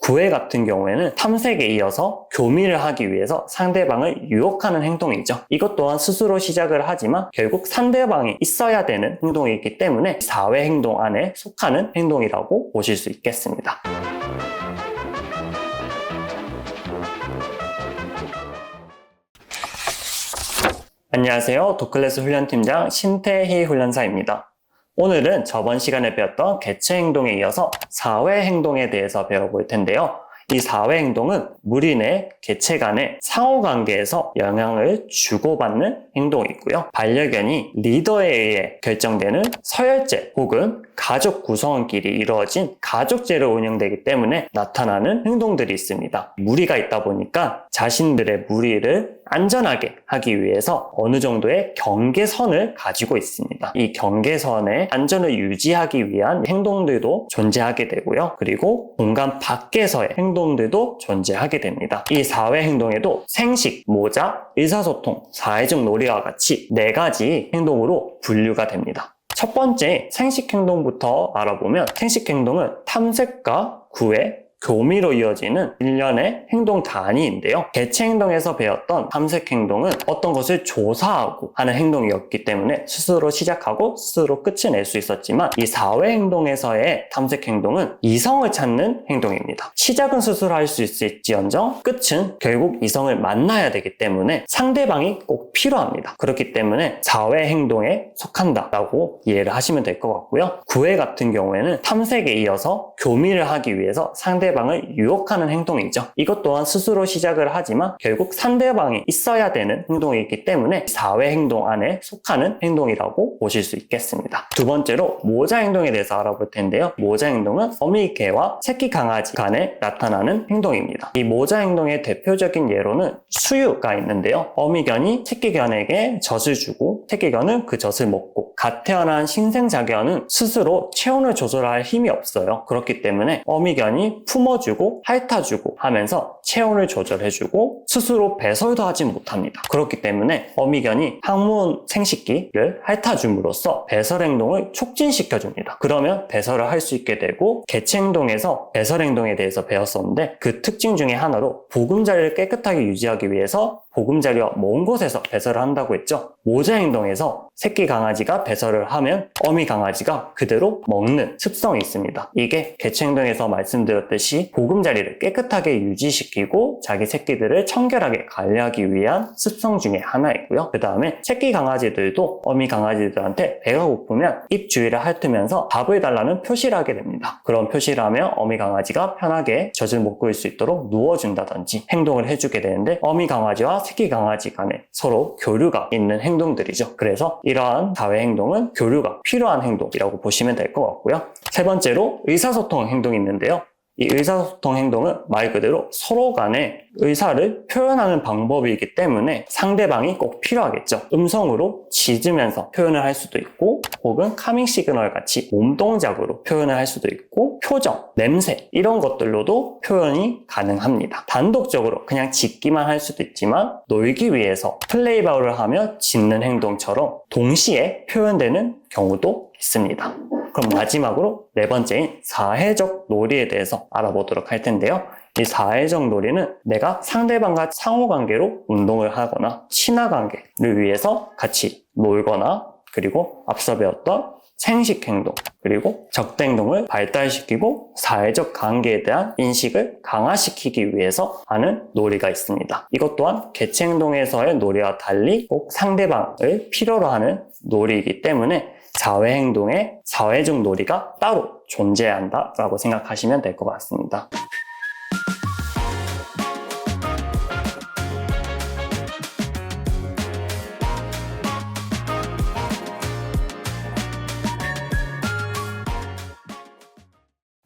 구애 같은 경우에는 탐색에 이어서 교미를 하기 위해서 상대방을 유혹하는 행동이죠. 이것 또한 스스로 시작을 하지만 결국 상대방이 있어야 되는 행동이기 때문에 사회 행동 안에 속하는 행동이라고 보실 수 있겠습니다. 안녕하세요. 도클래스 훈련팀장 신태희 훈련사입니다. 오늘은 저번 시간에 배웠던 개체 행동에 이어서 사회 행동에 대해서 배워볼 텐데요. 이 사회 행동은 무리 내 개체 간의 상호관계에서 영향을 주고받는 행동이고요. 반려견이 리더에 의해 결정되는 서열제 혹은 가족 구성원끼리 이루어진 가족제로 운영되기 때문에 나타나는 행동들이 있습니다. 무리가 있다 보니까 자신들의 무리를 안전하게 하기 위해서 어느 정도의 경계선을 가지고 있습니다. 이 경계선의 안전을 유지하기 위한 행동들도 존재하게 되고요. 그리고 공간 밖에서의 행동들도 존재하게 됩니다. 이 사회 행동에도 생식, 모자, 의사소통, 사회적 놀이와 같이 4가지 행동으로 분류가 됩니다. 첫 번째 생식 행동부터 알아보면 생식 행동은 탐색과 구애, 교미로 이어지는 일련의 행동 단위인데요. 개체 행동에서 배웠던 탐색 행동은 어떤 것을 조사하고 하는 행동이었기 때문에 스스로 시작하고 스스로 끝을 낼 수 있었지만 이 사회 행동에서의 탐색 행동은 이성을 찾는 행동입니다. 시작은 스스로 할 수 있을지언정 끝은 결국 이성을 만나야 되기 때문에 상대방이 꼭 필요합니다. 그렇기 때문에 사회 행동에 속한다라고 이해를 하시면 될 것 같고요. 구애 같은 경우에는 탐색에 이어서 교미를 하기 위해서 상대방을 유혹하는 행동이죠. 이것 또한 스스로 시작을 하지만 결국 상대방이 있어야 되는 행동이기 때문에 사회 행동 안에 속하는 행동이라고 보실 수 있겠습니다. 두 번째로 모자 행동에 대해서 알아볼 텐데요. 모자 행동은 어미개와 새끼 강아지 간에 나타나는 행동입니다. 이 모자 행동의 대표적인 예로는 수유가 있는데요. 어미견이 새끼견에게 젖을 주고 새끼견은 그 젖을 먹고 갓 태어난 신생자견은 스스로 체온을 조절할 힘이 없어요. 그렇기 때문에 어미견이 품어주고 핥아주고 하면서 체온을 조절해주고 스스로 배설도 하지 못합니다. 그렇기 때문에 어미견이 항문 생식기를 핥아줌으로써 배설 행동을 촉진시켜줍니다. 그러면 배설을 할 수 있게 되고 개체 행동에서 배설 행동에 대해서 배웠었는데 그 특징 중에 하나로 보금자리를 깨끗하게 유지하기 위해서 보금자리와 먼 곳에서 배설을 한다고 했죠. 모자 행동에서 새끼 강아지가 배설을 하면 어미 강아지가 그대로 먹는 습성이 있습니다. 이게 개체 행동에서 말씀드렸듯이 보금자리를 깨끗하게 유지시키고 자기 새끼들을 청결하게 관리하기 위한 습성 중에 하나이고요. 그 다음에 새끼 강아지들도 어미 강아지들한테 배가 고프면 입 주위를 핥으면서 밥을 달라는 표시를 하게 됩니다. 그런 표시를 하면 어미 강아지가 편하게 젖을 먹고 있을 수 있도록 누워준다든지 행동을 해주게 되는데 어미 강아지와 새끼 강아지 간에 서로 교류가 있는 행동들이죠. 그래서 이러한 사회 행동은 교류가 필요한 행동이라고 보시면 될 것 같고요. 세 번째로 의사소통 행동이 있는데요. 이 의사소통 행동은 말 그대로 서로 간의 의사를 표현하는 방법이기 때문에 상대방이 꼭 필요하겠죠. 음성으로 짖으면서 표현을 할 수도 있고 혹은 카밍 시그널 같이 몸동작으로 표현을 할 수도 있고 표정, 냄새 이런 것들로도 표현이 가능합니다. 단독적으로 그냥 짖기만 할 수도 있지만 놀기 위해서 플레이바울을 하며 짖는 행동처럼 동시에 표현되는 경우도 있습니다. 그럼 마지막으로 네 번째인 사회적 놀이에 대해서 알아보도록 할 텐데요. 이 사회적 놀이는 내가 상대방과 상호관계로 운동을 하거나 친화관계를 위해서 같이 놀거나 그리고 앞서 배웠던 생식행동 그리고 적대행동을 발달시키고 사회적 관계에 대한 인식을 강화시키기 위해서 하는 놀이가 있습니다. 이것 또한 개체행동에서의 놀이와 달리 꼭 상대방을 필요로 하는 놀이이기 때문에 사회행동에 사회적 놀이가 따로 존재한다라고 생각하시면 될 것 같습니다.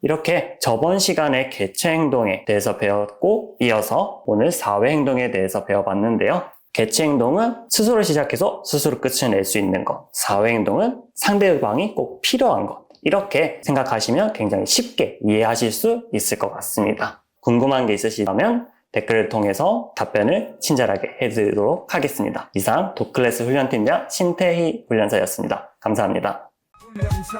이렇게 저번 시간에 개체 행동에 대해서 배웠고 이어서 오늘 사회 행동에 대해서 배워봤는데요. 개체 행동은 스스로 시작해서 스스로 끝을 낼 수 있는 것, 사회 행동은 상대방이 꼭 필요한 것, 이렇게 생각하시면 굉장히 쉽게 이해하실 수 있을 것 같습니다. 궁금한 게 있으시다면 댓글을 통해서 답변을 친절하게 해드리도록 하겠습니다. 이상 도클래스 훈련팀장 신태희 훈련사였습니다. 감사합니다. 훈련사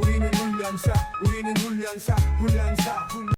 우리는 훈련 훈련사 우리는 훈련사